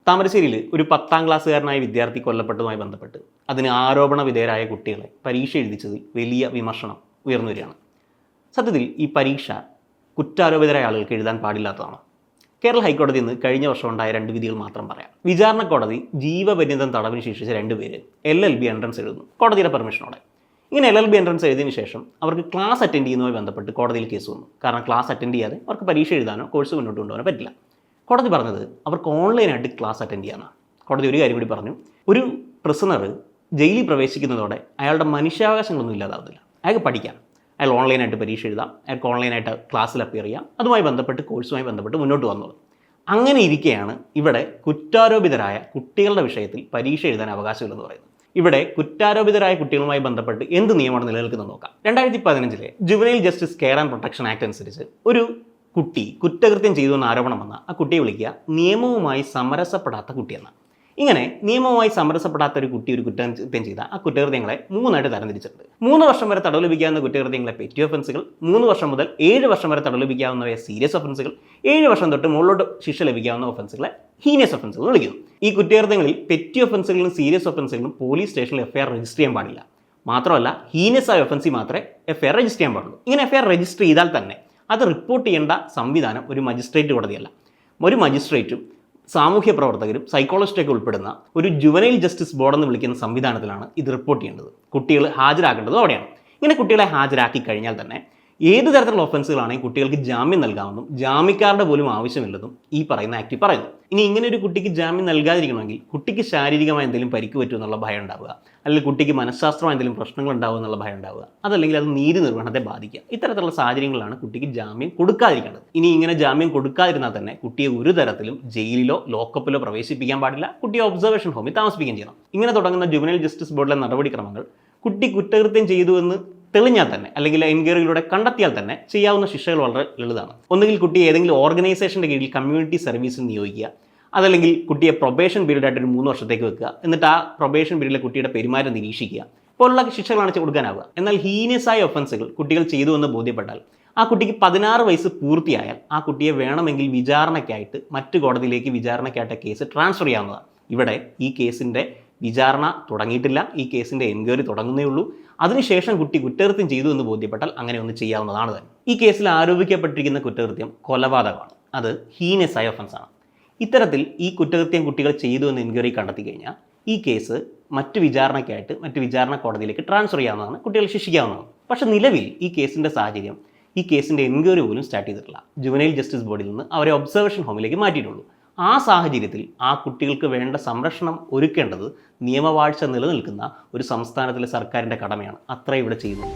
താമരശ്ശേരിയിൽ ഒരു 10ാം ക്ലാസ്സുകാരനായ വിദ്യാർത്ഥി കൊല്ലപ്പെട്ടതുമായി ബന്ധപ്പെട്ട് അതിന് ആരോപണ വിധേയരായ കുട്ടികളെ പരീക്ഷ എഴുതിച്ചതിൽ വലിയ വിമർശനം ഉയർന്നു വരികയാണ്. സത്യത്തിൽ ഈ പരീക്ഷ കുറ്റാരോപിതരായ ആളുകൾക്ക് എഴുതാൻ പാടില്ലാത്തതാണ്. കേരള ഹൈക്കോടതിയിൽ നിന്ന് കഴിഞ്ഞ വർഷം ഉണ്ടായ 2 വിധികൾ മാത്രം പറയാം. വിചാരണ കോടതി ജീവപര്യന്തം തടവിന് ശിക്ഷിച്ച 2 പേര് LLB എൻട്രൻസ് എഴുതുന്നു കോടതിയുടെ പെർമിഷനോടെ. ഇങ്ങനെ LLB എൻട്രൻസ് എഴുതിയതിനു ശേഷം അവർക്ക് ക്ലാസ് അറ്റൻഡ് ചെയ്യുന്നതുമായി ബന്ധപ്പെട്ട് കോടതിയിൽ കേസ് വന്നു. കാരണം ക്ലാസ് അറ്റൻഡ് ചെയ്യാതെ അവർക്ക് പരീക്ഷ എഴുതാനോ കോഴ്സ് മുന്നോട്ട് കൊണ്ടുപോകാനോ പറ്റില്ല. കോടതി പറഞ്ഞത് അവർക്ക് ഓൺലൈനായിട്ട് ക്ലാസ് അറ്റൻഡ് ചെയ്യാനാണ്. കോടതി ഒരു കാര്യം കൂടി പറഞ്ഞു, ഒരു പ്രിസണർ ജയിലിൽ പ്രവേശിക്കുന്നതോടെ അയാളുടെ മനുഷ്യാവകാശങ്ങളൊന്നും ഇല്ലാതാവുന്നില്ല. അയാൾക്ക് പഠിക്കാം, അയാൾ ഓൺലൈനായിട്ട് പരീക്ഷ എഴുതാം, അയാൾക്ക് ഓൺലൈനായിട്ട് ക്ലാസ്സിൽ അപ്പിയർ ചെയ്യാം, അതുമായി ബന്ധപ്പെട്ട് കോഴ്സുമായി ബന്ധപ്പെട്ട് മുന്നോട്ട് വന്നത്. അങ്ങനെ ഇരിക്കെയാണ് ഇവിടെ കുറ്റാരോപിതരായ കുട്ടികളുടെ വിഷയത്തിൽ പരീക്ഷ എഴുതാൻ അവകാശമില്ലെന്ന് പറയുന്നത്. ഇവിടെ കുറ്റാരോപിതരായ കുട്ടികളുമായി ബന്ധപ്പെട്ട് എന്ത് നിയമമാണ് നിലനിൽക്കുന്നത് നോക്കാം. 2015 juvenile justice care and protection act അനുസരിച്ച് ഒരു കുട്ടി കുറ്റകൃത്യം ചെയ്തു എന്ന ആരോപണം വന്ന ആ കുട്ടിയെ വിളിക്കുക നിയമവുമായി സമരസപ്പെടാത്ത കുട്ടിയെന്നാണ്. ഇങ്ങനെ നിയമവുമായി സമരസപ്പെടാത്ത ഒരു കുട്ടി ഒരു കുറ്റകൃത്യം ചെയ്ത ആ കുറ്റകൃത്യങ്ങളെ 3ആയിട്ട് തരംതിരിച്ചിട്ടുണ്ട്. 3 വർഷം വരെ തടവ് ലഭിക്കാവുന്ന കുറ്റകൃത്യങ്ങളെ പെറ്റി ഒഫൻസുകൾ, 3 വർഷം മുതൽ 7 വർഷം വരെ തടവ് ലഭിക്കാവുന്നവയെ സീരിയസ് ഒഫൻസുകൾ, 7 വർഷം തൊട്ട് മുകളിലോട്ട് ശിക്ഷ ലഭിക്കാവുന്ന ഒഫൻസുകളെ ഹീനിയസ് ഒഫൻസുകൾ വിളിക്കുന്നു. ഈ കുറ്റകൃത്യങ്ങളിൽ പെറ്റി ഒഫൻസുകളും സീരിയസ് ഒഫൻസുകളും പോലീസ് സ്റ്റേഷനിൽ FIR രജിസ്റ്റർ ചെയ്യാൻ പാടില്ല. മാത്രമല്ല ഹീനിയസ് ആയ ഒഫൻസിൽ മാത്രമേ FIR രജിസ്റ്റർ ചെയ്യാൻ പാടുള്ളൂ. ഇങ്ങനെ FIR രജിസ്റ്റർ ചെയ്താൽ തന്നെ അത് റിപ്പോർട്ട് ചെയ്യേണ്ട സംവിധാനം ഒരു മജിസ്ട്രേറ്റ് കോടതിയല്ല. ഒരു മജിസ്ട്രേറ്റും സാമൂഹ്യ പ്രവർത്തകരും സൈക്കോളജിസ്റ്റൊക്കെ ഉൾപ്പെടുന്ന ഒരു ജുവനൈൽ ജസ്റ്റിസ് ബോർഡ് എന്ന് വിളിക്കുന്ന സംവിധാനത്തിലാണ് ഇത് റിപ്പോർട്ട് ചെയ്യേണ്ടത്. കുട്ടികൾ ഹാജരാക്കേണ്ടത് അവിടെയാണ്. ഇങ്ങനെ കുട്ടികളെ ഹാജരാക്കി കഴിഞ്ഞാൽ തന്നെ ഏത് തരത്തിലുള്ള ഒഫൻസുകളാണെങ്കിൽ കുട്ടികൾക്ക് ജാമ്യം നൽകാമെന്നും ജാമ്യക്കാരുടെ പോലും ആവശ്യമില്ലെന്നും ഈ പറയുന്ന ആക്ടിൽ പറയുന്നു. ഇനി ഇങ്ങനെ ഒരു കുട്ടിക്ക് ജാമ്യം നൽകാതിരിക്കണമെങ്കിൽ കുട്ടിക്ക് ശാരീരികമായ എന്തെങ്കിലും പരിക്ക് പറ്റുമെന്നുള്ള ഭയം ഉണ്ടാവുക, അല്ലെങ്കിൽ കുട്ടിക്ക് മനഃശാസ്ത്രമായ എന്തെങ്കിലും പ്രശ്നങ്ങൾ ഉണ്ടാവുക എന്നുള്ള ഭയം ഉണ്ടാവുക, അതല്ലെങ്കിൽ അത് നീതി നിർവഹണത്തെ ബാധിക്കുക. ഇത്തരത്തിലുള്ള സാഹചര്യങ്ങളിലാണ് കുട്ടിക്ക് ജാമ്യം കൊടുക്കാതിരിക്കേണ്ടത്. ഇനി ഇങ്ങനെ ജാമ്യം കൊടുക്കാതിരുന്നാൽ തന്നെ കുട്ടിയെ ഒരു തരത്തിലും ജയിലിലോ ലോക്കപ്പിലോ പ്രവേശിപ്പിക്കാൻ പാടില്ല, കുട്ടിയെ ഒബ്സർവേഷൻ ഹോമിൽ താമസിപ്പിക്കുകയും ചെയ്യണം. ഇങ്ങനെ തുടങ്ങുന്ന ജുവനൈൽ ജസ്റ്റിസ് ബോർഡിലെ നടപടിക്രമങ്ങൾ കുട്ടി കുറ്റകൃത്യം ചെയ്തു എന്ന് തെളിഞ്ഞാൽ തന്നെ അല്ലെങ്കിൽ എൻക്വയറിയിലൂടെ കണ്ടെത്തിയാൽ തന്നെ ചെയ്യാവുന്ന ശിക്ഷകൾ വളരെ ലളിതമാണ്. ഒന്നുകിൽ കുട്ടിയെ ഏതെങ്കിലും ഓർഗനൈസേഷൻ്റെ കീഴിൽ കമ്മ്യൂണിറ്റി സർവീസിൽ നിയോഗിക്കുക, അതല്ലെങ്കിൽ കുട്ടിയെ പ്രൊബേഷൻ പീരീഡായിട്ട് ഒരു 3 വർഷത്തേക്ക് വെക്കുക, എന്നിട്ട് ആ പ്രൊബേഷൻ പീരീഡിലെ കുട്ടിയുടെ പെരുമാറ്റം നിരീക്ഷിക്കുക പോലുള്ള ശിക്ഷകളാണ് കൊടുക്കാനാവുക. എന്നാൽ ഹീനിയസായ ഒഫൻസുകൾ കുട്ടികൾ ചെയ്തു എന്ന് ബോധ്യപ്പെട്ടാൽ ആ കുട്ടിക്ക് 16 വയസ്സ് പൂർത്തിയായാൽ ആ കുട്ടിയെ വേണമെങ്കിൽ വിചാരണയ്ക്കായിട്ട് മറ്റു കോടതിയിലേക്ക് വിചാരണയ്ക്കായിട്ട് കേസ് ട്രാൻസ്ഫർ ചെയ്യാവുന്നതാണ്. ഇവിടെ ഈ കേസിൻ്റെ വിചാരണ തുടങ്ങിയിട്ടില്ല, ഈ കേസിൻ്റെ എൻക്വയറി തുടങ്ങുന്നേ ഉള്ളൂ. അതിനുശേഷം കുട്ടി കുറ്റകൃത്യം ചെയ്തു എന്ന് ബോധ്യപ്പെട്ടാൽ അങ്ങനെ ഒന്ന് ചെയ്യാവുന്നതാണ് തന്നെ. ഈ കേസിൽ ആരോപിക്കപ്പെട്ടിരിക്കുന്ന കുറ്റകൃത്യം കൊലപാതകമാണ്. അത് ഹീനിയസ് ആയ ഒഫൻസാണ്. ഇത്തരത്തിൽ ഈ കുറ്റകൃത്യം കുട്ടികൾ ചെയ്തു എന്ന് എൻക്വയറി കണ്ടെത്തി കഴിഞ്ഞാൽ ഈ കേസ് മറ്റു വിചാരണയ്ക്കായിട്ട് മറ്റു വിചാരണ കോടതിയിലേക്ക് ട്രാൻസ്ഫർ ചെയ്യാവുന്നതാണ്, കുട്ടികളെ ശിക്ഷിക്കാവുന്നതാണ്. പക്ഷേ നിലവിൽ ഈ കേസിൻ്റെ സാഹചര്യം ഈ കേസിൻ്റെ എൻക്വയറി പോലും സ്റ്റാർട്ട് ചെയ്തിട്ടില്ല. ജുവനൈൽ ജസ്റ്റിസ് ബോർഡിൽ നിന്ന് അവരെ ഒബ്സർവേഷൻ ഹോമിലേക്ക് മാറ്റിയിട്ടുള്ളൂ. ആ സാഹചര്യത്തിൽ ആ കുട്ടികൾക്ക് വേണ്ട സംരക്ഷണം ഒരുക്കേണ്ടത് നിയമവാഴ്ച നിലനിൽക്കുന്ന ഒരു സംസ്ഥാനത്തിലെ സർക്കാരിൻ്റെ കടമയാണ്. അത്ര ഇവിടെ ചെയ്യുന്നു.